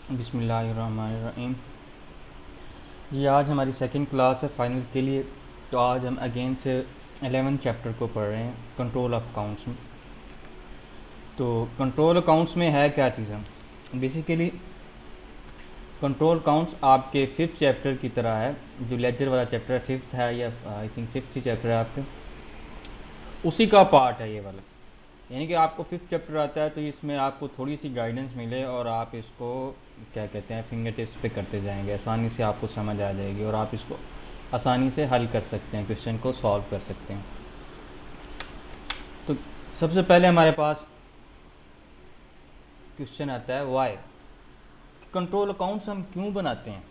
बिस्मिल्लाहिर्रहमानिर्रहीम। ये आज हमारी सेकंड क्लास है फाइनल के लिए। तो आज हम अगेन से 11 चैप्टर को पढ़ रहे हैं, कंट्रोल ऑफ अकाउंट्स में। तो कंट्रोल अकाउंट्स में है क्या चीज़ें, बेसिकली कंट्रोल अकाउंट्स आपके फिफ्थ चैप्टर की तरह है। जो लेजर वाला चैप्टर है, फिफ्थ है या I think fifth he chapter है आपके, उसी का पार्ट है ये वाला। यानी कि आपको फिफ्थ चैप्टर आता है तो इसमें आपको थोड़ी सी गाइडेंस मिले और आप इसको क्या कहते हैं फिंगर टिप्स पे करते जाएंगे, आसानी से आपको समझ आ जाएगी और आप इसको आसानी से हल कर सकते हैं, क्वेश्चन को सॉल्व कर सकते हैं। तो सबसे पहले हमारे पास क्वेश्चन आता है वाई, कंट्रोल अकाउंट्स हम क्यों बनाते हैं।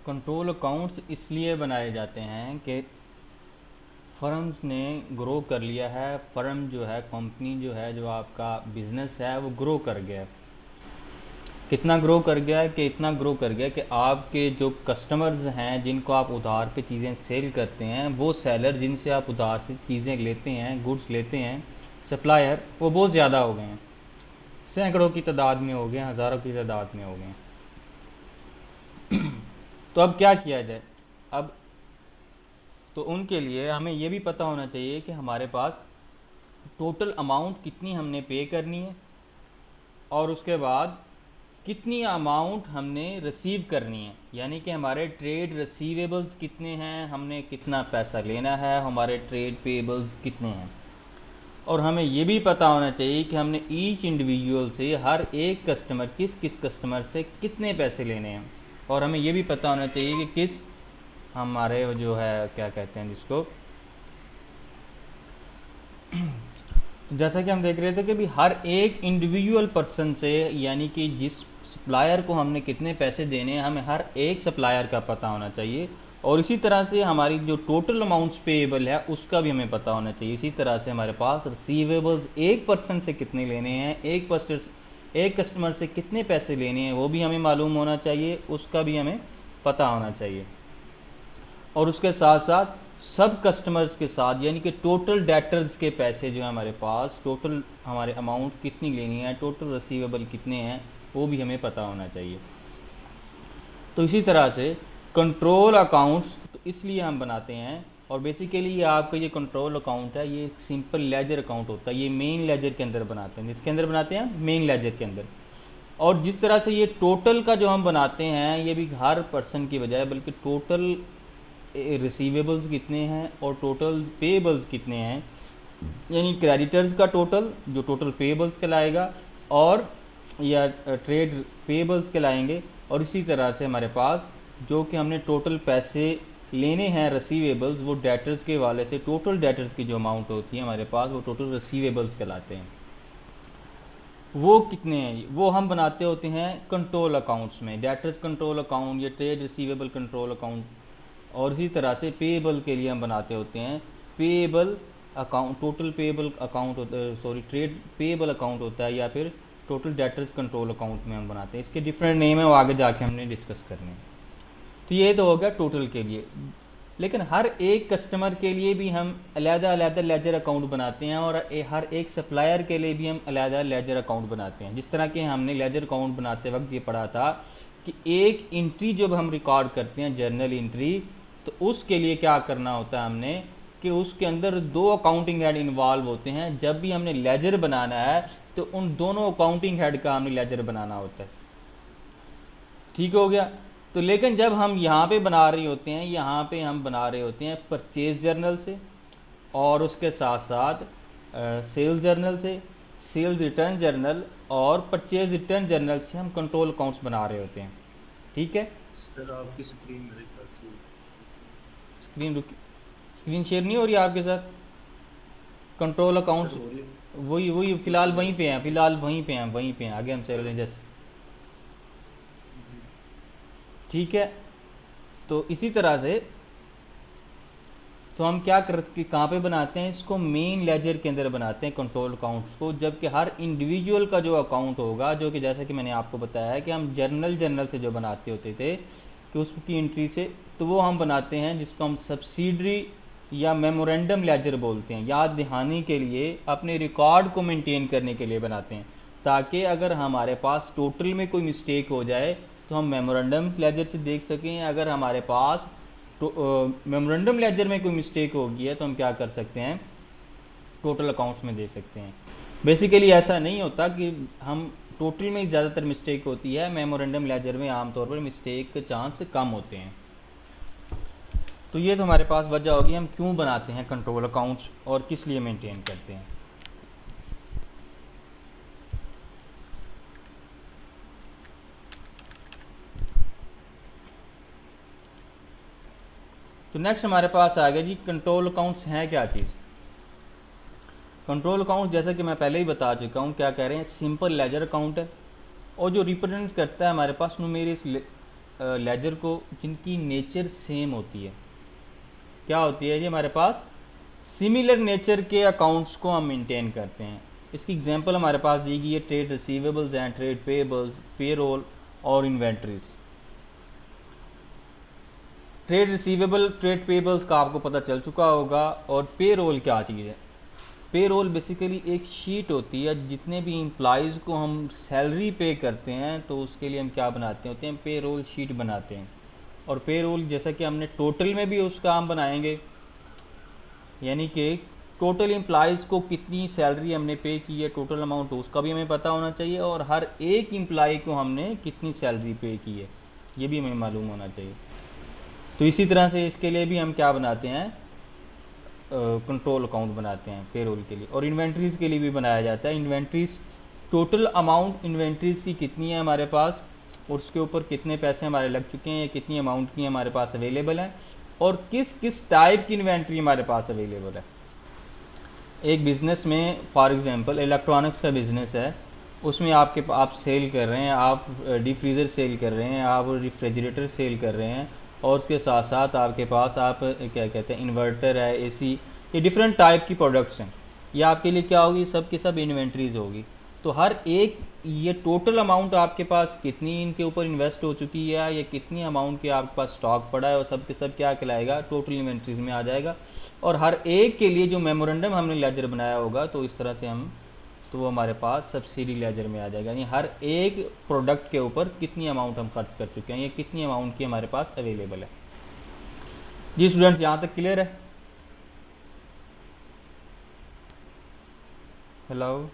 कंट्रोल अकाउंट्स इसलिए बनाए जाते हैं कि फर्म्स ने ग्रो कर लिया है, फर्म जो है, कंपनी जो है, जो आपका बिजनेस है वो ग्रो कर गया है। कितना ग्रो कर गया है कि इतना ग्रो कर गया कि आपके जो कस्टमर्स हैं जिनको आप उधार पे चीज़ें सेल करते हैं, वो सेलर जिनसे आप उधार से चीज़ें लेते हैं, गुड्स लेते हैं, सप्लायर, वो बहुत ज़्यादा हो गए हैं, सैकड़ों की तादाद में हो गए हैं, हज़ारों की तादाद में हो गए हैं। तो अब क्या किया जाए। अब तो उनके लिए हमें ये भी पता होना चाहिए कि हमारे पास टोटल अमाउंट कितनी हमने पे करनी है और उसके बाद कितनी अमाउंट हमने रिसीव करनी है। यानी कि हमारे ट्रेड रिसीवेबल्स कितने हैं, हमने कितना पैसा लेना है, हमारे ट्रेड पेबल्स कितने हैं। और हमें ये भी पता होना चाहिए कि हमने ईच इंडिविजुअल से, हर एक कस्टमर, किस किस कस्टमर से कितने पैसे लेने हैं। और हमें ये भी पता होना चाहिए कि किस हमारे जो है क्या कहते हैं जिसको तो जैसा कि हम देख रहे थे कि भी हर एक इंडिविजुअल पर्सन से, यानी कि जिस सप्लायर को हमने कितने पैसे देने हैं, हमें हर एक सप्लायर का पता होना चाहिए। और इसी तरह से हमारी जो टोटल अमाउंट्स पेएबल है उसका भी हमें पता होना चाहिए। इसी तरह से हमारे पास रिसीवेबल्स एक पर्सन से कितने लेने हैं, एक कस्टमर से कितने पैसे लेने हैं, वो भी हमें मालूम होना चाहिए, उसका भी हमें पता होना चाहिए। और उसके साथ साथ सब कस्टमर्स के साथ, यानी कि टोटल डेटर्स के पैसे जो है हमारे पास, टोटल हमारे अमाउंट कितनी लेनी है, टोटल रिसीवेबल कितने हैं, वो भी हमें पता होना चाहिए। तो इसी तरह से कंट्रोल अकाउंट्स तो इसलिए हम बनाते हैं। और बेसिकली ये आपका ये कंट्रोल अकाउंट है, ये एक सिंपल लेजर अकाउंट होता है। ये मेन लेजर के अंदर बनाते हैं, जिसके अंदर बनाते हैं मेन लेजर के अंदर। और जिस तरह से ये टोटल का जो हम बनाते हैं, ये भी हर पर्सन की बजाय बल्कि टोटल रिसीवेबल्स कितने हैं और टोटल पेएबल्स कितने हैं, यानी क्रेडिटर्स का टोटल जो टोटल पेएबल्स कहलाएगा और या ट्रेड पेएबल्स कहलाएंगे। और इसी तरह से हमारे पास जो कि हमने टोटल पैसे लेने हैं रिसीवेबल्स, वो डेटर्स के वाले से टोटल डेटर्स की जो अमाउंट होती है हमारे पास, वो टोटल रिसीवेबल्स कहलाते हैं। वो कितने हैं वो हम बनाते होते हैं कंट्रोल अकाउंट्स में, डेटर्स कंट्रोल अकाउंट या ट्रेड रिसीवेबल कंट्रोल अकाउंट। और इसी तरह से पेएबल के लिए हम बनाते होते हैं payable account, total payable account sorry trade payable account होता है, या फिर टोटल डेटर्स कंट्रोल अकाउंट में हम बनाते हैं। इसके डिफरेंट नेम है, वो आगे जाके हमने डिस्कस करने हैं। तो ये तो हो गया टोटल के लिए। लेकिन हर एक कस्टमर के लिए भी हम अलग-अलग लेजर अकाउंट बनाते हैं और हर एक सप्लायर के लिए भी हम अलग लेजर अकाउंट बनाते हैं। जिस तरह के हमने लेजर अकाउंट बनाते वक्त ये पढ़ा था कि एक एंट्री जब हम रिकॉर्ड करते हैं, जर्नल एंट्री, तो उसके लिए क्या करना होता है हमने कि उसके अंदर दो अकाउंटिंग हेड इन्वॉल्व होते हैं। जब भी हमने लेजर बनाना है तो उन दोनों अकाउंटिंग हेड का हमने लेजर बनाना होता है। ठीक हो गया। तो लेकिन जब हम यहाँ पे बना रहे होते हैं, यहाँ पे हम बना रहे होते हैं परचेज जर्नल से और उसके साथ साथ सेल्स जर्नल से, सेल्स रिटर्न जर्नल और परचेज रिटर्न जर्नल से हम कंट्रोल अकाउंट्स बना रहे होते हैं। ठीक है। सर आपकी स्क्रीन मेरे ख्याल से स्क्रीन रुक, स्क्रीन शेयर नहीं हो रही आपके साथ। कंट्रोल सर अकाउंट्स हो रही है। वही वही हो फिलहाल रही है। वहीं पे हैं, फिलहाल वहीं पे हैं, वहीं पे हैं, आगे हम चल रहे हैं जैसे। जी। ठीक है। तो इसी तरह से तो हम क्या कर कि कहाँ पे बनाते हैं इसको, मेन लेजर के अंदर बनाते हैं कंट्रोल अकाउंट्स को। जबकि हर इंडिविजुअल का जो अकाउंट होगा, जो कि जैसा कि मैंने आपको बताया है कि हम जर्नल से जो बनाते होते थे कि उसकी एंट्री से, तो वो हम बनाते हैं जिसको हम सब्सिडरी या मेमोरेंडम लेजर बोलते हैं। याद दहानी के लिए, अपने रिकॉर्ड को मेंटेन करने के लिए बनाते हैं। ताकि अगर हमारे पास टोटल में कोई मिस्टेक हो जाए तो हम मेमोरेंडम लेजर से देख सकें। अगर हमारे पास तो मेमोरेंडम लेजर में कोई मिस्टेक होगी है तो हम क्या कर सकते हैं, टोटल अकाउंट्स में देख सकते हैं। बेसिकली ऐसा नहीं होता कि हम टोटल में ज़्यादातर मिस्टेक होती है, मेमोरेंडम लेजर में आमतौर पर मिस्टेक के चांस कम होते हैं। तो ये तो हमारे पास वजह होगी हम क्यों बनाते हैं कंट्रोल अकाउंट्स और किस लिए मेंटेन करते हैं। तो नेक्स्ट हमारे पास आ गया जी कंट्रोल अकाउंट्स हैं क्या चीज़। कंट्रोल अकाउंट जैसा कि मैं पहले ही बता चुका हूँ क्या कह रहे हैं, सिंपल लेजर अकाउंट है और जो रिप्रेजेंट करता है हमारे पास न्यूमेरियस लेजर को जिनकी नेचर सेम होती है। क्या होती है जी, हमारे पास सिमिलर नेचर के अकाउंट्स को हम मेंटेन करते हैं। इसकी एग्जांपल हमारे पास दी गई है trade receivables and trade payables, payroll और inventories. Trade receivable trade payables का आपको पता चल चुका होगा। और पेरोल क्या चीज़ है, पेरोल बेसिकली एक शीट होती है, जितने भी एम्प्लॉयज़ को हम सैलरी पे करते हैं तो उसके लिए हम क्या बनाते होते हैं, पेरोल शीट बनाते हैं। और पेरोल जैसा कि हमने टोटल में भी उसका हम बनाएंगे, यानी कि टोटल एम्प्लॉयज़ को कितनी सैलरी हमने पे की है, टोटल अमाउंट उसका भी हमें पता होना चाहिए और हर एक एम्प्लॉय को हमने कितनी सैलरी पे की है ये भी हमें मालूम होना चाहिए। तो इसी तरह से इसके लिए भी हम क्या बनाते हैं, कंट्रोल अकाउंट बनाते हैं पेरोल के लिए। और इन्वेंट्रीज़ के लिए भी बनाया जाता है। इन्वेंट्रीज़ टोटल अमाउंट इन्वेंट्रीज़ की कितनी है हमारे पास और उसके ऊपर कितने पैसे हमारे लग चुके हैं या कितनी अमाउंट की हमारे पास अवेलेबल है और किस किस टाइप की इन्वेंट्री हमारे पास अवेलेबल है। एक बिज़नेस में फॉर एग्जांपल इलेक्ट्रॉनिक्स का बिज़नेस है, उसमें आप सेल कर रहे हैं, आप डीप फ्रीज़र सेल कर रहे हैं, आप रेफ्रिजरेटर सेल कर रहे हैं और उसके साथ साथ आपके पास आप क्या कहते हैं इन्वर्टर है, एसी, ये डिफरेंट टाइप की प्रोडक्ट्स हैं। ये आपके लिए क्या होगी, सब की सब इन्वेंट्रीज होगी। तो हर एक ये टोटल अमाउंट आपके पास कितनी इनके ऊपर इन्वेस्ट हो चुकी है या कितनी अमाउंट के आपके पास स्टॉक पड़ा है और सब के सब क्या कहलाएगा, टोटल इन्वेंट्रीज में आ जाएगा। और हर एक के लिए जो मेमोरेंडम हमने लेजर बनाया होगा तो इस तरह से हम तो वो हमारे पास सब्सिडी लेजर में आ जाएगा, यानी हर एक प्रोडक्ट के ऊपर कितनी अमाउंट हम खर्च कर चुके हैं या कितनी अमाउंट की हमारे पास अवेलेबल है। जी स्टूडेंट्स, यहाँ तक क्लियर है? हेलो।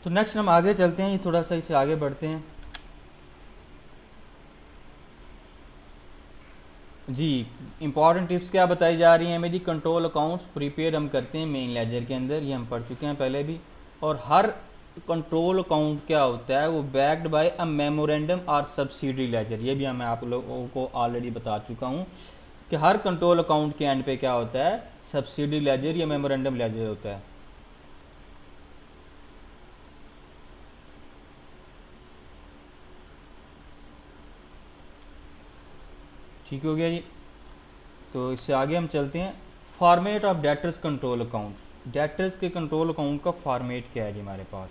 तो नेक्स्ट हम आगे चलते हैं, ये थोड़ा सा इसे आगे बढ़ते हैं। जी इंपॉर्टेंट टिप्स क्या बताई जा रही हैं हमें जी, कंट्रोल अकाउंट्स प्रीपेड हम करते हैं मेन लेजर के अंदर, ये हम पढ़ चुके हैं पहले भी। और हर कंट्रोल अकाउंट क्या होता है, वो बैक्ड बाय अ मेमोरेंडम और सब्सिडी लेजर, ये भी मैं आप लोगों को ऑलरेडी बता चुका हूँ कि हर कंट्रोल अकाउंट के एंड पे क्या होता है, सब्सिडी लेजर या मेमोरेंडम लेजर होता है। ठीक हो गया जी। तो इससे आगे हम चलते हैं, format of debtors control account. Debtors के कंट्रोल अकाउंट का फॉर्मेट क्या है जी हमारे पास।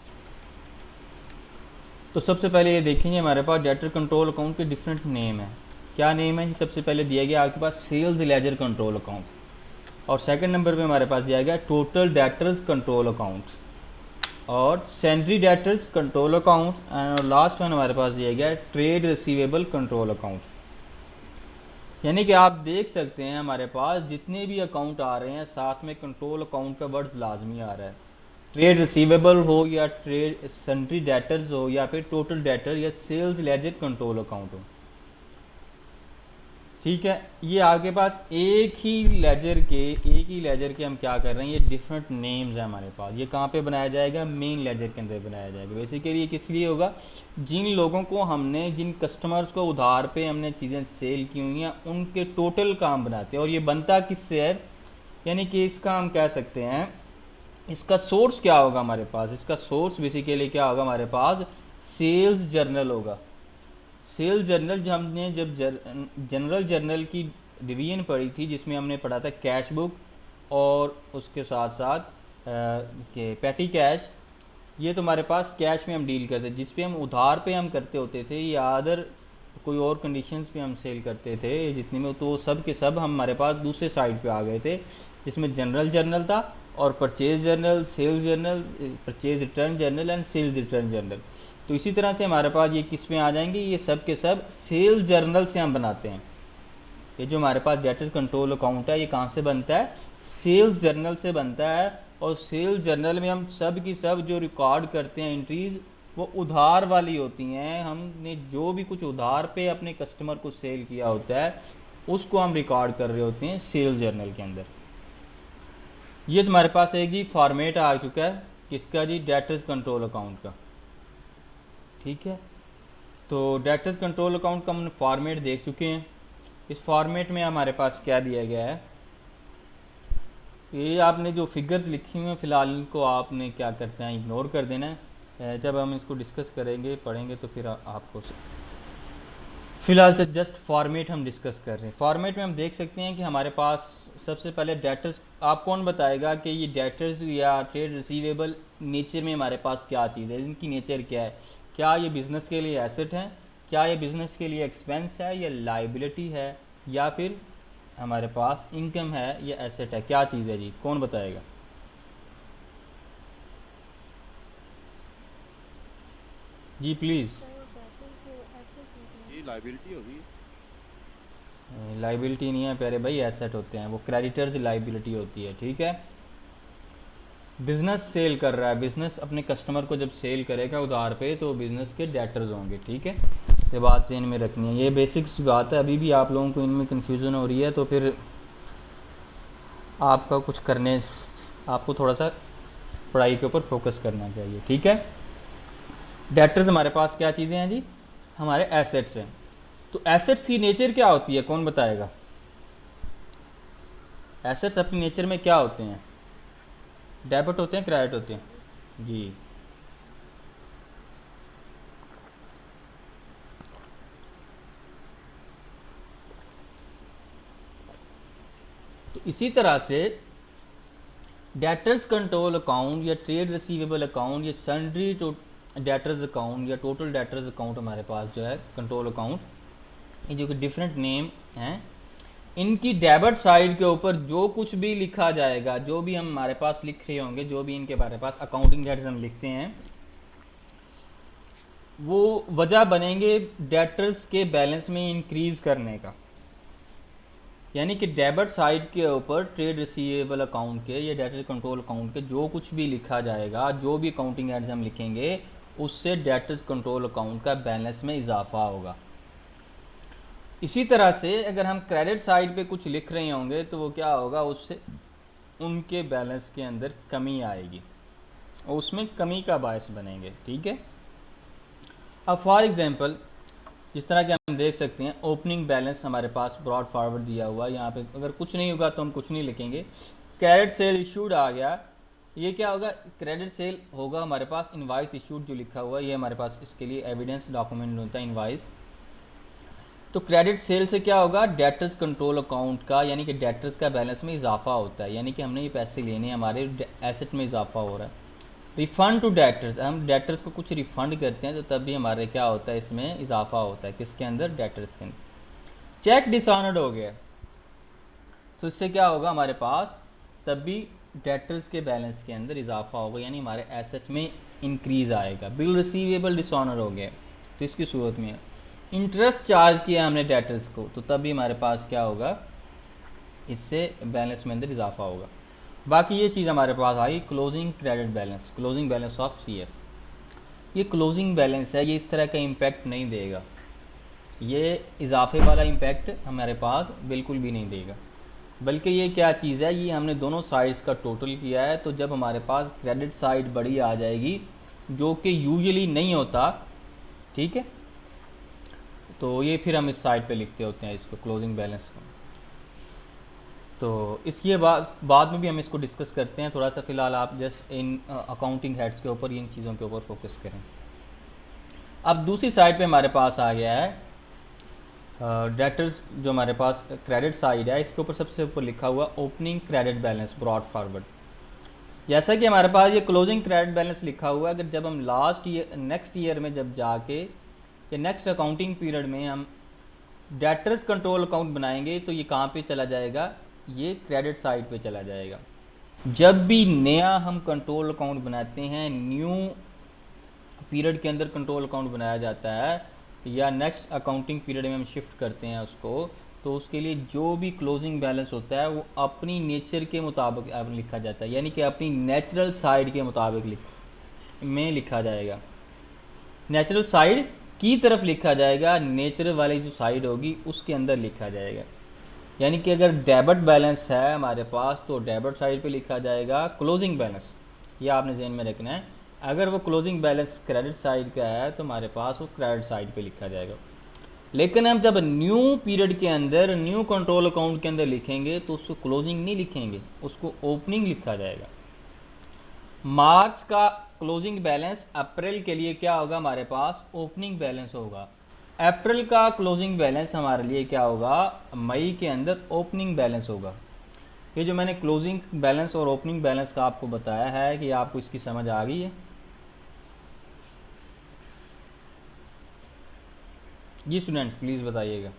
तो सबसे पहले ये देखेंगे हमारे पास डेटर कंट्रोल अकाउंट के डिफरेंट नेम है। क्या नेम है जी, सबसे पहले दिया गया आपके पास सेल्स लेजर कंट्रोल अकाउंट और सेकंड नंबर पे हमारे पास दिया गया टोटल डेटर्स कंट्रोल अकाउंट और sundry debtors control account and last one हमारे पास दिया गया ट्रेड रिसीवेबल कंट्रोल अकाउंट। यानी कि आप देख सकते हैं हमारे पास जितने भी अकाउंट आ रहे हैं साथ में कंट्रोल अकाउंट का वर्ड लाजमी आ रहा है। ट्रेड रिसीवेबल हो या ट्रेड सेंट्री डेटर्स हो या फिर टोटल डेटर या सेल्स लेजर कंट्रोल अकाउंट हो। ठीक है, ये आपके पास एक ही लेजर के हम क्या कर रहे हैं, ये डिफरेंट नेम्स है हमारे पास। ये कहाँ पे बनाया जाएगा, मेन लेजर के अंदर बनाया जाएगा। बेसिकली ये किस लिए होगा, जिन लोगों को हमने जिन कस्टमर्स को उधार पे हमने चीज़ें सेल की हुई हैं उनके टोटल काम बनाते हैं। और ये बनता किससे है, यानी कि इसका हम कह सकते हैं इसका सोर्स क्या होगा हमारे पास, इसका सोर्स बेसिकली क्या होगा हमारे पास, सेल्स जर्नल होगा। सेल्स जर्नल जो हमने जब जनरल जर्नल की डिवीजन पढ़ी थी जिसमें हमने पढ़ा था कैश बुक और उसके साथ साथ के पैटी कैश, ये तो हमारे पास कैश में हम डील करते जिस पे हम उधार पे हम करते होते थे या अदर कोई और कंडीशंस पे हम सेल करते थे जितने में, तो सब के सब हमारे पास दूसरे साइड पे आ गए थे, जिसमें जनरल जर्नल था और purchase journal, sales journal, purchase return journal and sales return journal. तो इसी तरह से हमारे पास ये किस में आ जाएंगे, ये सब के सब सेल्स जर्नल से हम बनाते हैं। ये जो हमारे पास डेटर्स कंट्रोल अकाउंट है, ये कहाँ से बनता है, सेल्स जर्नल से बनता है। और सेल्स जर्नल में हम सब की सब जो रिकॉर्ड करते हैं एंट्रीज, वो उधार वाली होती हैं। हमने जो भी कुछ उधार पे अपने कस्टमर को सेल किया होता है, उसको हम रिकॉर्ड कर रहे होते हैं सेल्स जर्नल के अंदर। ये तुम्हारे पास एक जी फॉर्मेट आ चुका है किसका जी, डेटर्स कंट्रोल अकाउंट का। ठीक है, तो डेटर्स कंट्रोल अकाउंट का हमने फॉर्मेट देख चुके हैं। इस फॉर्मेट में हमारे पास क्या दिया गया है, ये आपने जो फिगर्स लिखी हुई हैं फिलहाल इनको आपने क्या करते हैं, इग्नोर कर देना है। जब हम इसको डिस्कस करेंगे पढ़ेंगे तो फिर आपको फिलहाल से जस्ट फॉर्मेट हम डिस्कस कर रहे हैं। फॉर्मेट में हम देख सकते हैं कि हमारे पास सबसे पहले डेटर्स, आप कौन बताएगा कि ये डेटर्स या ट्रेड रिसीवेबल नेचर में हमारे पास क्या चीज़ है, इनकी नेचर क्या है, क्या ये बिज़नेस के लिए एसेट हैं, क्या ये बिज़नेस के लिए एक्सपेंस है या लाइबिलिटी है, या फिर हमारे पास इनकम है या एसेट है, क्या चीज़ है जी, कौन बताएगा। जी प्लीज़। ये लाइबिलिटी होगी। लाइबिलिटी नहीं है प्यारे भाई, एसेट होते हैं वो, क्रेडिटर्स लाइबिलिटी होती है। ठीक है, बिजनेस सेल कर रहा है, बिजनेस अपने कस्टमर को जब सेल करेगा उधार पे तो बिजनेस के डेटर्स होंगे। ठीक है, ये बात ज़हन में रखनी है, ये बेसिक्स बात है। अभी भी आप लोगों को इनमें कन्फ्यूज़न हो रही है तो फिर आपका कुछ करने, आपको थोड़ा सा पढ़ाई के ऊपर फोकस करना चाहिए। ठीक है, डेटर्स हमारे पास क्या चीज़ें हैं जी, हमारे एसेट्स हैं। तो एसेट्स की नेचर क्या होती है, कौन बताएगा। एसेट्स अपनी नेचर में क्या होते हैं, डेबिट होते हैं, क्रेडिट होते हैं जी। तो इसी तरह से डेटर्स कंट्रोल अकाउंट या ट्रेड रिसीवेबल अकाउंट या सन्ड्री डेटर्स अकाउंट या टोटल डेटर्स अकाउंट हमारे पास जो है कंट्रोल अकाउंट, ये जो कि डिफरेंट नेम हैं, इनकी डेबिट साइड के ऊपर जो कुछ भी लिखा जाएगा, जो भी हम हमारे पास लिख रहे होंगे, जो भी इनके हमारे पास अकाउंटिंग डेट्स हम लिखते हैं, वो वजह बनेंगे डेटर्स के बैलेंस में इंक्रीज करने का। यानी कि डेबिट साइड के ऊपर ट्रेड रिसीवेबल अकाउंट के या डेटर कंट्रोल अकाउंट के जो कुछ भी लिखा जाएगा, जो भी अकाउंटिंग एड्स हम लिखेंगे, उससे डेटर्स कंट्रोल अकाउंट का बैलेंस में इजाफा होगा। इसी तरह से अगर हम क्रेडिट साइड पे कुछ लिख रहे होंगे तो वो क्या होगा, उससे उनके बैलेंस के अंदर कमी आएगी और उसमें कमी का बायस बनेंगे। ठीक है, अब फॉर एग्जांपल जिस तरह के हम देख सकते हैं, ओपनिंग बैलेंस हमारे पास ब्रॉड फॉरवर्ड दिया हुआ है, यहाँ पे अगर कुछ नहीं होगा तो हम कुछ नहीं लिखेंगे। क्रेडिट सेल इशूड आ गया, ये क्या होगा, क्रेडिट सेल होगा हमारे पास। इनवाइस इशूड जो लिखा हुआ है, ये हमारे पास इसके लिए एविडेंस डॉक्यूमेंट होता है इनवाइस। तो क्रेडिट सेल से क्या होगा, डेटर्स कंट्रोल अकाउंट का यानी कि डेटर्स का बैलेंस में इजाफा होता है, यानी कि हमने ये पैसे लेने, हमारे एसेट में इजाफा हो रहा है। रिफ़ंड टू डेटर्स, हम डेटर्स को कुछ रिफ़ंड करते हैं तो तब भी हमारे क्या होता है, इसमें इजाफा होता है, किसके अंदर, डेटर्स के अंदर। चेक डिसऑनर्ड हो गया तो इससे क्या होगा हमारे पास, तब भी डेटर्स के बैलेंस के अंदर इजाफा होगा, यानी हमारे एसेट में इंक्रीज आएगा। बिल रिसीवेबल डिसऑनर हो गया तो इसकी सूरत में इंटरेस्ट चार्ज किया हमने डेटर्स को, तो तब भी हमारे पास क्या होगा, इससे बैलेंस में अंदर इजाफा होगा। बाकी ये चीज़ हमारे पास आई closing credit balance, closing balance of CF. ये क्लोजिंग बैलेंस है, ये इस तरह का इम्पैक्ट नहीं देगा, ये इजाफे वाला इम्पैक्ट हमारे पास बिल्कुल भी नहीं देगा, बल्कि ये क्या चीज़ है, ये हमने दोनों साइड्स का टोटल किया है। तो जब हमारे पास क्रेडिट साइड बड़ी आ जाएगी, जो कि यूजुअली नहीं होता, ठीक है, तो ये फिर हम इस साइड पे लिखते होते हैं इसको, क्लोजिंग बैलेंस को। तो इसके बाद में भी हम इसको डिस्कस करते हैं थोड़ा सा। फिलहाल आप जस्ट इन अकाउंटिंग हेड्स के ऊपर, इन चीज़ों के ऊपर फोकस करें। अब दूसरी साइड पे हमारे पास आ गया है डेटर्स, जो हमारे पास क्रेडिट साइड है, इसके ऊपर सबसे ऊपर लिखा हुआ opening credit balance brought forward. जैसा कि हमारे पास ये क्लोजिंग क्रेडिट बैलेंस लिखा हुआ है, अगर जब हम लास्ट ईयर, नेक्स्ट ईयर में जब जाके कि नेक्स्ट अकाउंटिंग पीरियड में हम डेटर्स कंट्रोल अकाउंट बनाएंगे तो ये कहाँ पे चला जाएगा, ये क्रेडिट साइड पे चला जाएगा। जब भी नया हम कंट्रोल अकाउंट बनाते हैं, न्यू पीरियड के अंदर कंट्रोल अकाउंट बनाया जाता है या नेक्स्ट अकाउंटिंग पीरियड में हम शिफ्ट करते हैं उसको, तो उसके लिए जो भी क्लोजिंग बैलेंस होता है वो अपनी नेचर के मुताबिक लिखा जाता है, यानी कि अपनी नेचुरल साइड के मुताबिक में लिखा जाएगा। नेचुरल साइड की तरफ लिखा जाएगा, नेचुरल वाली जो साइड होगी उसके अंदर लिखा जाएगा। यानी कि अगर डेबिट बैलेंस है हमारे पास तो डेबिट साइड पे लिखा जाएगा क्लोजिंग बैलेंस, ये आपने ज़हन में रखना है। अगर वो क्लोजिंग बैलेंस क्रेडिट साइड का है तो हमारे पास वो क्रेडिट साइड पे लिखा जाएगा। लेकिन हम जब न्यू पीरियड के अंदर न्यू कंट्रोल अकाउंट के अंदर लिखेंगे तो उसको क्लोजिंग नहीं लिखेंगे, उसको ओपनिंग लिखा जाएगा। मार्च का क्लोजिंग बैलेंस अप्रैल के लिए क्या होगा, हमारे पास ओपनिंग बैलेंस होगा। अप्रैल का क्लोजिंग बैलेंस हमारे लिए क्या होगा, मई के अंदर ओपनिंग बैलेंस होगा। ये जो मैंने क्लोजिंग बैलेंस और ओपनिंग बैलेंस का आपको बताया है कि आपको इसकी समझ आ गई है। जी स्टूडेंट्स प्लीज़ बताइएगा।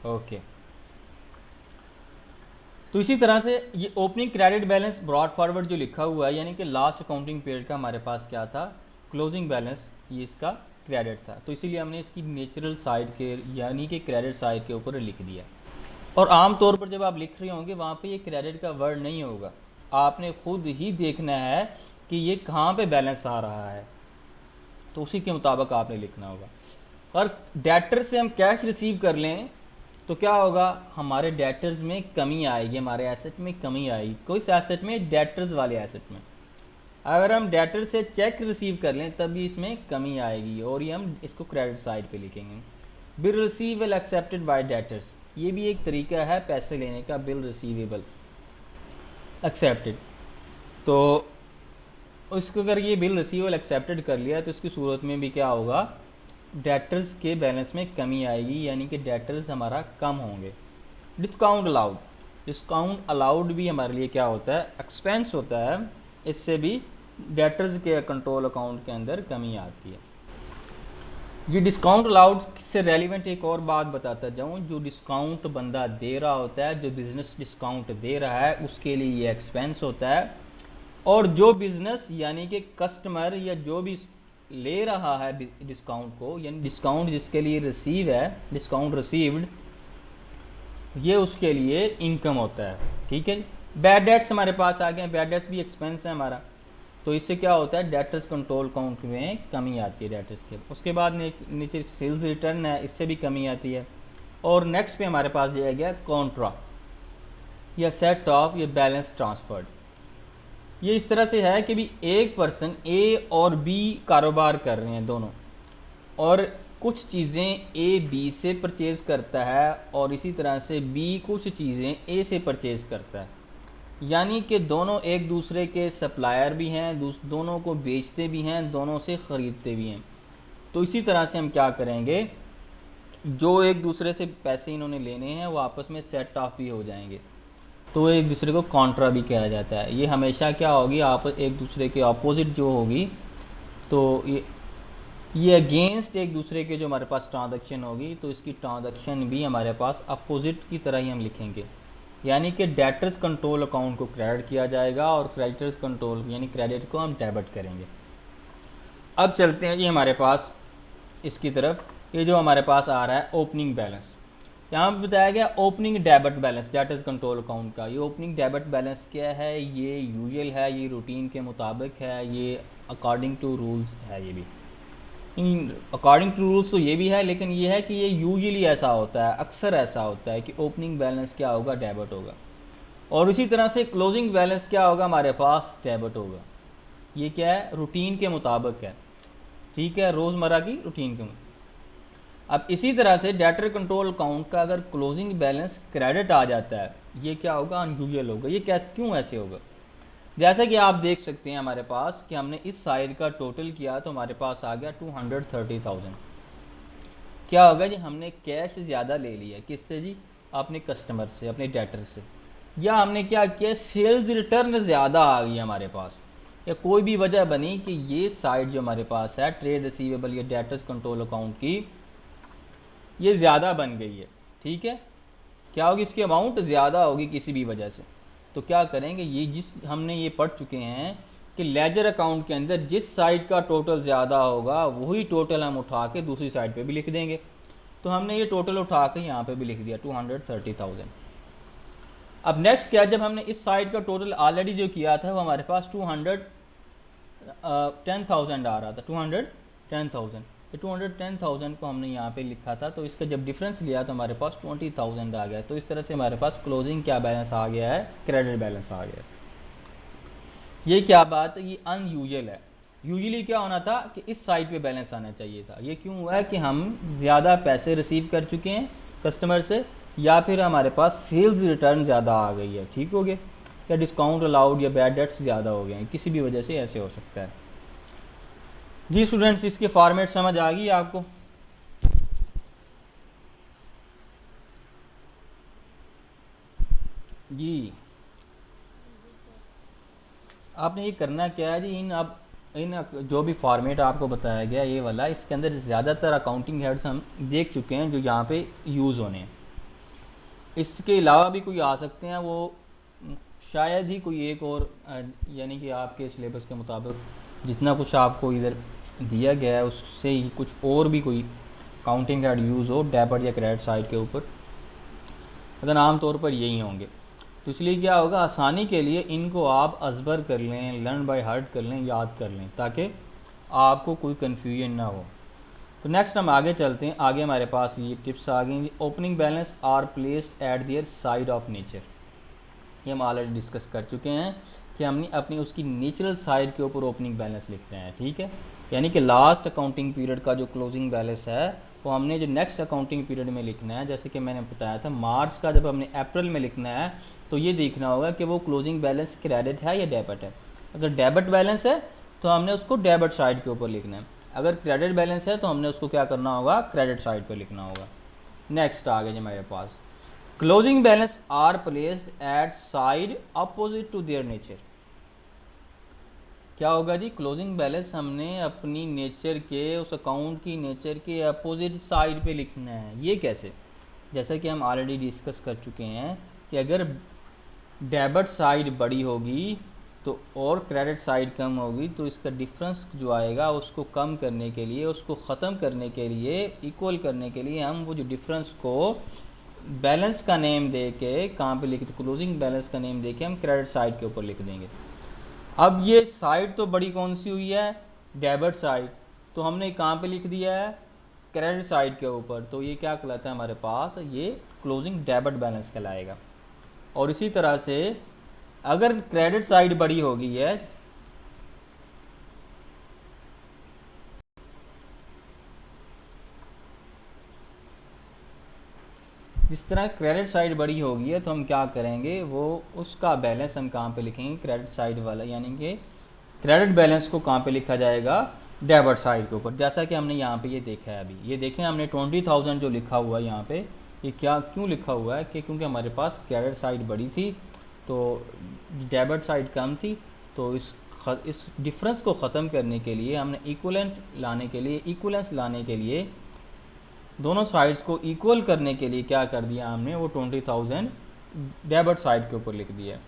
ओके, तो इसी तरह से ये opening credit balance brought forward जो लिखा हुआ है, यानी कि लास्ट अकाउंटिंग पीरियड का हमारे पास क्या था, क्लोजिंग बैलेंस, ये इसका क्रेडिट था। तो इसीलिए हमने इसकी नेचुरल साइड के यानी कि क्रेडिट साइड के ऊपर लिख दिया। और आम तौर पर जब आप लिख रहे होंगे वहाँ पे ये क्रेडिट का वर्ड नहीं होगा, आपने खुद ही देखना है कि ये कहाँ पे बैलेंस आ रहा है, तो उसी के मुताबिक आपने लिखना होगा। और डेटर से हम कैश रिसीव कर लें तो क्या होगा, हमारे डेटर्स में कमी आएगी, हमारे एसेट में कमी आएगी। कोई एसेट में, डेटर्स वाले एसेट में। अगर हम डेटर से चेक रिसीव कर लें तभी इसमें कमी आएगी और ये हम इसको क्रेडिट साइड पे लिखेंगे। Bill receivable accepted by debtors, ये भी एक तरीका है पैसे लेने का, बिल रिसीवेबल एक्सेप्टेड। तो उसको अगर ये बिल रिसीवेबल एक्सेप्टेड कर लिया तो इसकी सूरत में भी क्या होगा, डेटर्स के बैलेंस में कमी आएगी, यानी कि डेटर्स हमारा कम होंगे। डिस्काउंट अलाउड, डिस्काउंट अलाउड भी हमारे लिए क्या होता है, एक्सपेंस होता है। इससे भी डेटर्स के कंट्रोल अकाउंट के अंदर कमी आती है। ये डिस्काउंट अलाउड से रेलिवेंट एक और बात बताता जाऊँ, जो डिस्काउंट बंदा दे रहा होता है, जो बिज़नेस डिस्काउंट दे रहा है उसके लिए ये एक्सपेंस होता है। और जो बिज़नेस यानी कि कस्टमर या जो भी ले रहा है डिस्काउंट को, यानी डिस्काउंट जिसके लिए रिसीव है, डिस्काउंट रिसीव्ड, ये उसके लिए इनकम होता है। ठीक है, बैड डेट्स हमारे पास आ गए, बैड डेट्स भी एक्सपेंस है हमारा। तो इससे क्या होता है, डेटर्स कंट्रोल अकाउंट में कमी आती है डेटर्स के। उसके बाद नीचे सेल्स रिटर्न है, इससे भी कमी आती है। और नेक्स्ट पे हमारे पास दिया गया कॉन्ट्रा या सेट ऑफ या बैलेंस ट्रांसफर्ड। ये इस तरह से है कि भी एक पर्सन ए और बी कारोबार कर रहे हैं दोनों, और कुछ चीज़ें ए बी से परचेज़ करता है और इसी तरह से बी कुछ चीज़ें ए से परचेज़ करता है, यानी कि दोनों एक दूसरे के सप्लायर भी हैं, दोनों को बेचते भी हैं, दोनों से ख़रीदते भी हैं। तो इसी तरह से हम क्या करेंगे, जो एक दूसरे से पैसे इन्होंने लेने हैं वो आपस में सेट ऑफ भी हो जाएंगे, तो एक दूसरे को कॉन्ट्रा भी कहा जाता है। ये हमेशा क्या होगी, आप एक दूसरे के अपोजिट जो होगी, तो ये अगेंस्ट एक दूसरे के जो हमारे पास ट्रांजैक्शन होगी, तो इसकी ट्रांजैक्शन भी हमारे पास अपोजिट की तरह ही हम लिखेंगे। यानी कि डेटर्स कंट्रोल अकाउंट को क्रेडिट किया जाएगा और क्रेडिटर्स कंट्रोल यानी क्रेडिट को हम डेबिट करेंगे। अब चलते हैं जी हमारे पास इसकी तरफ। ये जो हमारे पास आ रहा है ओपनिंग बैलेंस, यहाँ पर बताया गया opening debit balance debtors control account का। ये ओपनिंग डेबिट बैलेंस क्या है, ये यूजुअल है, ये रूटीन के मुताबिक है, ये अकॉर्डिंग टू रूल्स है। ये भी अकॉर्डिंग टू रूल्स तो ये भी है, लेकिन ये है कि ये यूजुअली ऐसा होता है, अक्सर ऐसा होता है कि ओपनिंग बैलेंस क्या होगा, डेबिट होगा। और इसी तरह से क्लोजिंग बैलेंस क्या होगा, हमारे पास डेबिट होगा। ये क्या है, रूटीन के मुताबिक है। ठीक है, रोज़मर्रा की रूटीन के मुताबिक। अब इसी तरह से डेटर कंट्रोल अकाउंट का अगर क्लोजिंग बैलेंस क्रेडिट आ जाता है, ये क्या होगा, अनयूजुअल होगा। ये कैसे, क्यों ऐसे होगा, जैसा कि आप देख सकते हैं हमारे पास कि हमने इस साइड का टोटल किया तो हमारे पास आ गया 230,000। क्या होगा जी, हमने कैश ज़्यादा ले लिया, किससे जी, अपने कस्टमर से, अपने डेटर से, या हमने क्या किया, सेल्स रिटर्न ज़्यादा आ गई हमारे पास। या कोई भी वजह बनी कि ये साइड जो हमारे पास है ट्रेड रिसीवेबल या डेटर्स कंट्रोल अकाउंट की, ये ज़्यादा बन गई है, ठीक है, क्या होगी, इसकी अमाउंट ज़्यादा होगी किसी भी वजह से, तो क्या करेंगे, ये जिस हमने ये पढ़ चुके हैं कि लेजर अकाउंट के अंदर जिस साइड का टोटल ज़्यादा होगा वही टोटल हम उठा के दूसरी साइड पे भी लिख देंगे। तो हमने ये टोटल उठा के यहाँ पे भी लिख दिया 230,000। अब नेक्स्ट क्या, जब हमने इस साइड का टोटल ऑलरेडी जो किया था वो हमारे पास 210,000 आ रहा था, 210,000, 210,000 को हमने यहाँ पे लिखा था, तो इसका जब डिफरेंस लिया तो हमारे पास 20,000 आ गया। तो इस तरह से हमारे पास क्लोजिंग क्या बैलेंस आ गया है, क्रेडिट बैलेंस आ गया। ये क्या बात है, ये अनयूजुअल है। यूजुअली क्या होना था कि इस साइड पे बैलेंस आना चाहिए था। ये क्यों हुआ है कि हम ज़्यादा पैसे रिसीव कर चुके हैं कस्टमर से, या फिर हमारे पास सेल्स रिटर्न ज़्यादा आ गई है, ठीक हो गया, या डिस्काउंट अलाउड या बैड डेट्स ज़्यादा हो गए हैं, किसी भी वजह से ऐसे हो सकता है। जी स्टूडेंट्स, इसके फॉर्मेट समझ आ गई आपको? जी आपने ये करना क्या है जी, इन जो भी फॉर्मेट आपको बताया गया ये वाला, इसके अंदर ज़्यादातर अकाउंटिंग हेड्स हम देख चुके हैं जो यहाँ पे यूज़ होने हैं। इसके अलावा भी कोई आ सकते हैं, वो शायद ही कोई एक और यानी कि आपके सिलेबस के मुताबिक जितना कुछ आपको इधर दिया गया है उससे ही कुछ और भी कोई काउंटिंग हेड यूज़ हो डेबिट या क्रेडिट साइड के ऊपर, लेकिन आमतौर पर यही होंगे। तो इसलिए क्या होगा, आसानी के लिए इनको आप अजबर कर लें, लर्न बाय हार्ट कर लें, याद कर लें, ताकि आपको कोई कन्फ्यूजन ना हो। तो नेक्स्ट हम आगे चलते हैं। आगे हमारे पास ये टिप्स आ गई, opening balance are placed at their side of nature. ये हम ऑलरेडी डिस्कस कर चुके हैं कि हमने अपनी उसकी नेचुरल साइड के ऊपर ओपनिंग बैलेंस लिखना है, ठीक है, यानी कि लास्ट अकाउंटिंग पीरियड का जो क्लोजिंग बैलेंस है वो हमने जो नेक्स्ट अकाउंटिंग पीरियड में लिखना है। जैसे कि मैंने बताया था मार्च का जब हमने अप्रैल में लिखना है तो ये देखना होगा कि वो क्लोजिंग बैलेंस क्रेडिट है या डेबिट है। अगर डेबिट बैलेंस है तो हमने उसको डेबिट साइड के ऊपर लिखना है, अगर क्रेडिट बैलेंस है तो हमने उसको क्या करना होगा, क्रेडिट साइड पर लिखना होगा। नेक्स्ट आ गया जी हमारे पास, closing balance are placed at side opposite to their nature. क्या होगा जी, क्लोजिंग बैलेंस हमने अपनी नेचर के, उस अकाउंट की नेचर के अपोजिट साइड पे लिखना है। ये कैसे, जैसा कि हम ऑलरेडी डिस्कस कर चुके हैं कि अगर डेबिट साइड बड़ी होगी तो और क्रेडिट साइड कम होगी, तो इसका डिफरेंस जो आएगा उसको कम करने के लिए, उसको ख़त्म करने के लिए, इक्वल करने के लिए हम वो जो डिफरेंस को बैलेंस का नेम दे के, कहाँ पे लिख, क्लोजिंग बैलेंस का नेम दे के हम क्रेडिट साइड के ऊपर लिख देंगे। अब ये साइड तो बड़ी कौन सी हुई है, डेबिट साइड, तो हमने कहाँ पे लिख दिया है, क्रेडिट साइड के ऊपर, तो ये क्या कहलाता है हमारे पास, ये क्लोजिंग डेबिट बैलेंस कहलाएगा। और इसी तरह से अगर क्रेडिट साइड बड़ी हो गई है, जिस तरह क्रेडिट साइड बड़ी हो गई है तो हम क्या करेंगे, वो उसका बैलेंस हम कहाँ पे लिखेंगे, क्रेडिट साइड वाला, यानी कि क्रेडिट बैलेंस को कहाँ पे लिखा जाएगा, डेबिट साइड के ऊपर। जैसा कि हमने यहाँ पे ये देखा है, अभी ये देखें हमने 20,000 जो लिखा हुआ है यहाँ पे, ये क्या क्यों लिखा हुआ है कि क्योंकि हमारे पास क्रेडिट साइड बड़ी थी तो डेबिट साइड कम थी, तो इस डिफरेंस को ख़त्म करने के लिए हमने इक्वलेंस लाने के लिए दोनों साइड्स को इक्वल करने के लिए क्या कर दिया हमने, वो 20,000 डेबिट साइड के ऊपर लिख दिया।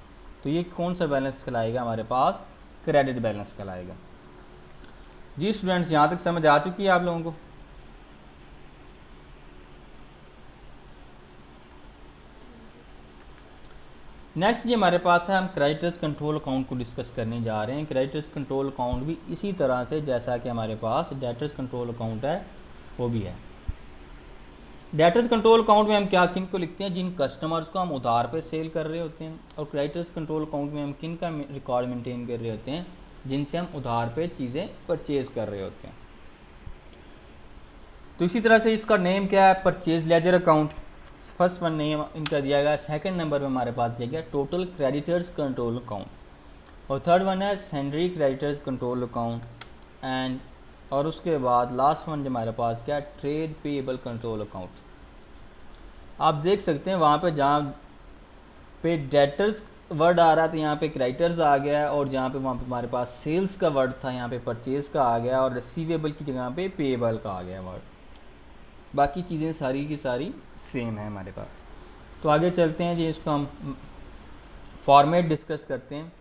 तो ये कौन सा बैलेंस कहलाएगा हमारे पास, क्रेडिट बैलेंस कहलाएगा। जी स्टूडेंट्स, यहाँ तक समझ आ चुकी है आप लोगों को? नेक्स्ट ये हमारे पास है, हम क्रेडिटर्स कंट्रोल अकाउंट को डिस्कस करने जा रहे हैं। क्रेडिटर्स कंट्रोल अकाउंट भी इसी तरह से जैसा कि हमारे पास डेटर्स कंट्रोल अकाउंट है वो भी है। डेटर्स कंट्रोल अकाउंट में हम क्या किन को लिखते हैं, जिन कस्टमर्स को हम उधार पे सेल कर रहे होते हैं, और क्रेडिटर्स कंट्रोल अकाउंट में हम किन का रिकॉर्ड मेंटेन कर रहे होते हैं, जिनसे हम उधार पे चीज़ें परचेज कर रहे होते हैं। तो इसी तरह से इसका नेम क्या है, purchase ledger account, first one name इनका दिया गया। सेकंड नंबर पे हमारे पास दिया गया टोटल क्रेडिटर्स कंट्रोल अकाउंट, और थर्ड वन है सैंडरी क्रेडिटर्स कंट्रोल अकाउंट, एंड और उसके बाद लास्ट वन जो हमारे पास क्या, ट्रेड पेएबल कंट्रोल अकाउंट। आप देख सकते हैं वहाँ पे जहाँ पे डेटर्स वर्ड आ रहा था यहाँ पे क्रेडिटर्स आ गया, और जहाँ पे वहाँ पे हमारे पास सेल्स का वर्ड था यहाँ पे परचेज का आ गया, और रिसीवेबल की जगह पे पेएबल का आ गया वर्ड। बाकी चीज़ें सारी की सारी सेम है हमारे पास। तो आगे चलते हैं जी, इसको हम फॉर्मेट डिस्कस करते हैं।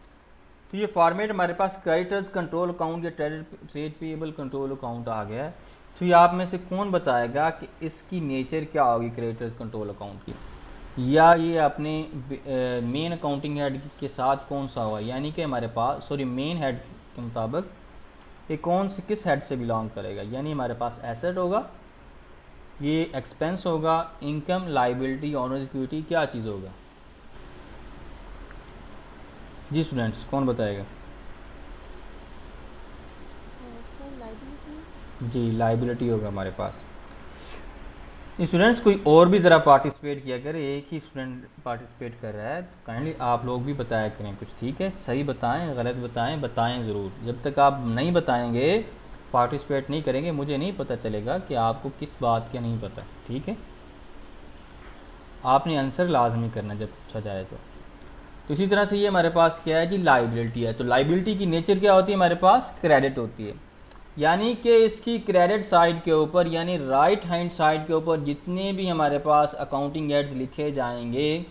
तो ये फॉर्मेट हमारे पास क्रेडिटर्स कंट्रोल अकाउंट या ट्रेड पेएबल कंट्रोल अकाउंट आ गया है। तो ये आप में से कौन बताएगा कि इसकी नेचर क्या होगी क्रेडिटर्स कंट्रोल अकाउंट की, या ये अपने मेन अकाउंटिंग हेड के साथ कौन सा होगा, यानी कि हमारे पास मेन हेड के मुताबिक ये कौन से किस हेड से बिलोंग करेगा। यानी हमारे पास एसेट होगा, ये एक्सपेंस होगा, इनकम, लाइबिलिटी, ऑनर इक्विटी, क्या चीज़ होगा जी स्टूडेंट्स, कौन बताएगा? Sir liability. जी लाइबिलिटी होगा हमारे पास। स्टूडेंट्स कोई और भी ज़रा पार्टिसिपेट किया करे, एक ही स्टूडेंट पार्टिसिपेट कर रहा है, काइंडली आप लोग भी बताया करें कुछ, ठीक है? सही बताएं, गलत बताएं, बताएं ज़रूर। जब तक आप नहीं बताएंगे, पार्टिसिपेट नहीं करेंगे, मुझे नहीं पता चलेगा कि आपको किस बात का नहीं पता, ठीक है? आपने आंसर लाजमी करना जब पूछा जाए तो इसी तरह से ये हमारे पास क्या है जी, लाइबिलिटी है। तो लाइबिलिटी की नेचर क्या होती है हमारे पास? क्रेडिट होती है, यानी कि इसकी क्रेडिट साइड के ऊपर, यानी राइट हैंड साइड के ऊपर जितने भी हमारे पास अकाउंटिंग एड्स लिखे जाएंगे,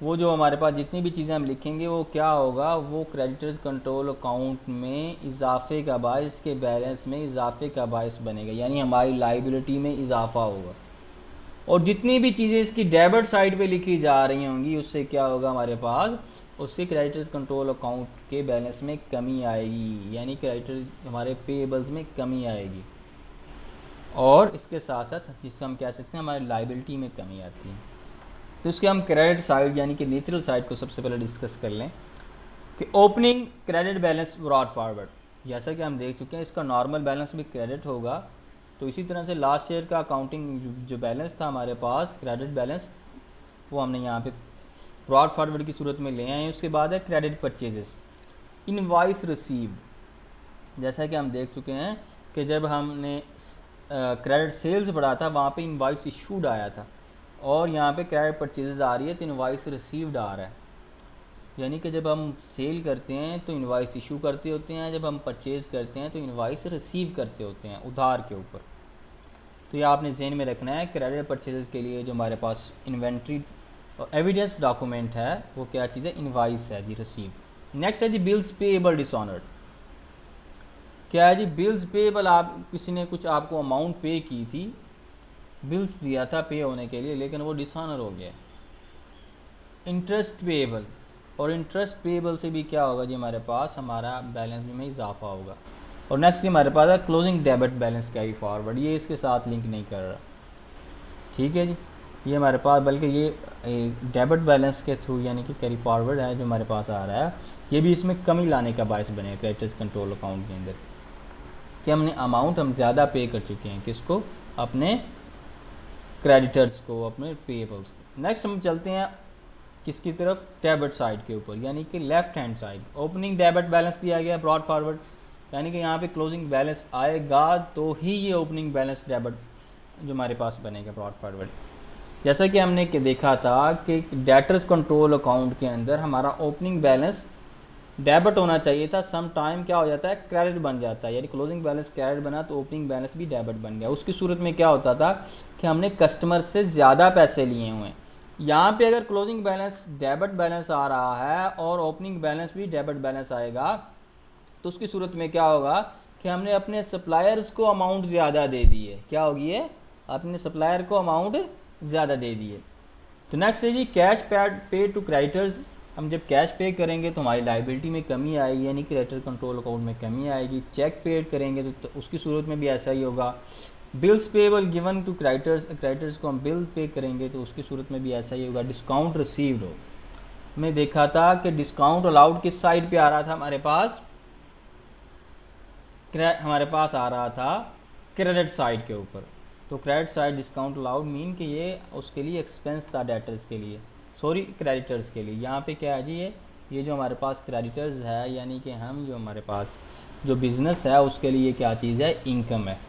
वो जो हमारे पास जितनी भी चीज़ें हम लिखेंगे वो क्या होगा, वो क्रेडिटर्स कंट्रोल अकाउंट में इजाफे का बायस, के बैलेंस में इजाफे का बायस बनेगा, यानी हमारी लाइबिलिटी में इजाफा होगा। और जितनी भी चीज़ें इसकी डेबिट साइड पे लिखी जा रही होंगी, उससे क्या होगा हमारे पास, उससे क्रेडिटर्स कंट्रोल अकाउंट के बैलेंस में कमी आएगी, यानी क्रेडिटर हमारे पेएबल्स में कमी आएगी। और इसके साथ साथ जिससे हम कह सकते हैं हमारी लाइबिलिटी में कमी आती है। तो इसके हम क्रेडिट साइड यानी कि नेचुरल साइड को सबसे पहले डिस्कस कर लें कि opening credit balance brought forward, जैसा कि हम देख चुके हैं इसका नॉर्मल बैलेंस भी क्रेडिट होगा। तो इसी तरह से लास्ट ईयर का अकाउंटिंग जो बैलेंस था हमारे पास क्रेडिट बैलेंस, वो हमने यहाँ पे ब्रॉड फॉरवर्ड की सूरत में ले आए हैं। उसके बाद है क्रेडिट परचेजेस, इनवाइस रिसीव, जैसा कि हम देख चुके हैं कि जब हमने क्रेडिट सेल्स पढ़ा था वहाँ पे इनवाइस इशूड आया था, और यहाँ पे क्रेडिट परचेजेस आ रही है तो इनवाइस रिसीव्ड आ रहा है। यानी कि जब हम सेल करते हैं तो इनवाइस इशू करते होते हैं, जब हम परचेज करते हैं तो इनवाइस रिसीव करते होते हैं उधार के ऊपर। तो ये आपने जहन में रखना है, क्रेडिट परचेजेस के लिए जो हमारे पास इन्वेंट्री और एविडेंस डॉक्यूमेंट है वो क्या चीज़ है, इनवाइस है जी, रिसीव। नेक्स्ट है जी बिल्स पेएबल डिसऑनर्ड, क्या है जी, बिल्स पेएबल, आप किसी ने कुछ आपको अमाउंट पे की थी, बिल्स दिया था पे होने के लिए, लेकिन वो डिसऑनर हो गया। इंटरेस्ट पेएबल, और इंटरेस्ट पेएबल से भी क्या होगा जी, हमारे पास हमारा बैलेंस में इजाफा होगा। और नेक्स्ट हमारे पास है closing debit balance carry forward, ये इसके साथ लिंक नहीं कर रहा, ठीक है जी। ये हमारे पास बल्कि ये डेबिट बैलेंस के थ्रू यानी कि कैरी फॉरवर्ड है जो हमारे पास आ रहा है, ये भी इसमें कमी लाने का बायस बनेगा क्रेडिटर्स कंट्रोल अकाउंट के अंदर, कि हमने अमाउंट हम ज़्यादा पे कर चुके हैं, किसको, अपने क्रेडिटर्स को, अपने पेएबल्स को। नेक्स्ट हम चलते हैं किसकी तरफ, डेबिट साइड के ऊपर, यानी कि left hand side. Opening debit balance दिया गया ब्रॉड फॉरवर्ड, यानी कि यहाँ पे क्लोजिंग बैलेंस आएगा तो ही ये ओपनिंग बैलेंस डेबिट जो हमारे पास बनेगा ब्रॉड फॉरवर्ड। जैसा कि हमने देखा था कि डेटर्स कंट्रोल अकाउंट के अंदर हमारा ओपनिंग बैलेंस डेबिट होना चाहिए था, सम टाइम क्या हो जाता है, क्रेडिट बन जाता है, यानी क्लोजिंग बैलेंस क्रेडिट बना तो ओपनिंग बैलेंस भी डेबिट बन गया। उसकी सूरत में क्या होता था कि हमने कस्टमर से ज़्यादा पैसे लिए हुए हैं। यहाँ पे अगर क्लोजिंग बैलेंस डेबिट बैलेंस आ रहा है और ओपनिंग बैलेंस भी डेबिट बैलेंस आएगा, तो उसकी सूरत में क्या होगा कि हमने अपने सप्लायर्स को अमाउंट ज़्यादा दे दी है, क्या होगी है, अपने सप्लायर को अमाउंट ज़्यादा दे दी है। तो नेक्स्ट है जी कैश पे टू क्रेडिटर्स, हम जब कैश पे करेंगे तो हमारी लाइबिलिटी में कमी आएगी, यानी क्रेडिटर कंट्रोल अकाउंट में कमी आएगी। चेक पेड करेंगे तो उसकी सूरत में भी ऐसा ही होगा। Bills payable given to creditors को हम बिल पे करेंगे तो उसकी सूरत में भी ऐसा ही होगा। डिस्काउंट रिसीव्ड हो, मैं देखा था कि डिस्काउंट अलाउड किस साइड पे आ रहा था, हमारे पास आ रहा था क्रेडिट साइड के ऊपर। तो credit side discount allowed mean कि ये उसके लिए एक्सपेंस था, डेटर्स के लिए, सॉरी क्रेडिटर्स के लिए। यहाँ पे क्या है जी, ये जो हमारे पास क्रेडिटर्स है, यानी कि हम जो हमारे पास जो बिज़नेस है उसके लिए क्या चीज़ है, इनकम है।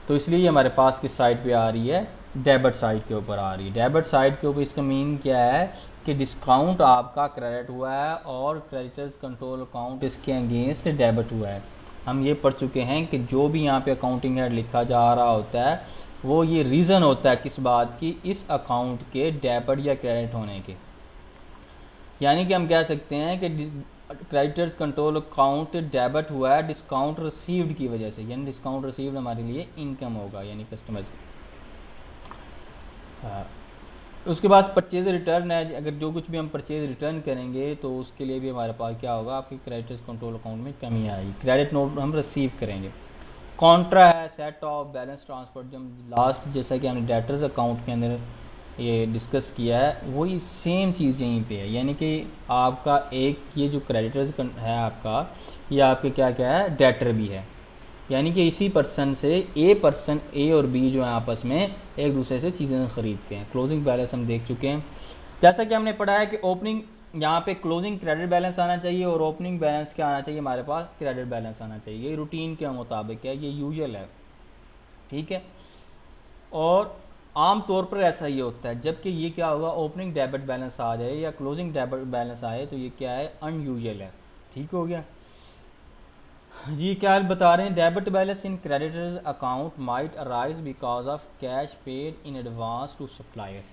तो इसलिए हमारे पास किस साइड पे आ रही है, डेबिट साइड के ऊपर आ रही है। डेबिट साइड के ऊपर इसका मीन क्या है कि डिस्काउंट आपका क्रेडिट हुआ है और क्रेडिटर्स कंट्रोल अकाउंट इसके अगेंस्ट डेबिट हुआ है। हम ये पढ़ चुके हैं कि जो भी यहाँ पे अकाउंटिंग हेड लिखा जा रहा होता है वो ये रीज़न होता है किस बात की, इस अकाउंट के डेबिट या क्रेडिट होने के। यानी कि हम कह सकते हैं कि क्रेडिटर्स कंट्रोल अकाउंट डेबिट हुआ है डिस्काउंट रिसीव्ड की वजह से, यानी डिस्काउंट रिसीव्ड हमारे लिए इनकम होगा यानी कस्टमर्स। उसके बाद परचेज रिटर्न है, अगर जो कुछ भी हम परचेज रिटर्न करेंगे तो उसके लिए भी हमारे पास क्या होगा, आपके क्रेडिटर्स कंट्रोल अकाउंट में कमी आएगी, क्रेडिट नोट हम रिसीव करेंगे। कॉन्ट्रा है, सेट ऑफ बैलेंस ट्रांसफर, जब लास्ट जैसा कि हमने डेटर्स अकाउंट के अंदर ये डिस्कस किया है वही सेम चीज़ यहीं पे है। यानी कि आपका एक ये जो क्रेडिटर्स है आपका, ये आपके क्या क्या है, डेटर भी है। यानी कि इसी पर्सन से ए और बी जो है आपस में एक दूसरे से चीज़ें ख़रीदते हैं। क्लोजिंग बैलेंस हम देख चुके हैं। जैसा कि हमने पढ़ा है कि ओपनिंग यहाँ पे क्लोजिंग क्रेडिट बैलेंस आना चाहिए और ओपनिंग बैलेंस क्या आना चाहिए, हमारे पास क्रेडिट बैलेंस आना चाहिए। ये रूटीन के मुताबिक है, ये यूजुअल है, ठीक है। और आम तौर पर ऐसा ही होता है, जबकि ये क्या होगा, ओपनिंग डेबिट बैलेंस आ जाए या क्लोजिंग डेबिट बैलेंस आए तो ये क्या है, अनयूजुअल है। ठीक हो गया जी। क्या बता रहे हैं, debit balance in creditors account might arise because of cash paid in advance to suppliers.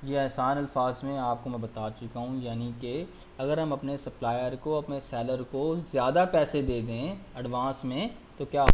ये आसान अल्फाज में आपको मैं बता चुका हूँ, यानी कि अगर हम अपने सप्लायर को, अपने सेलर को ज़्यादा पैसे दे दें एडवांस में तो क्या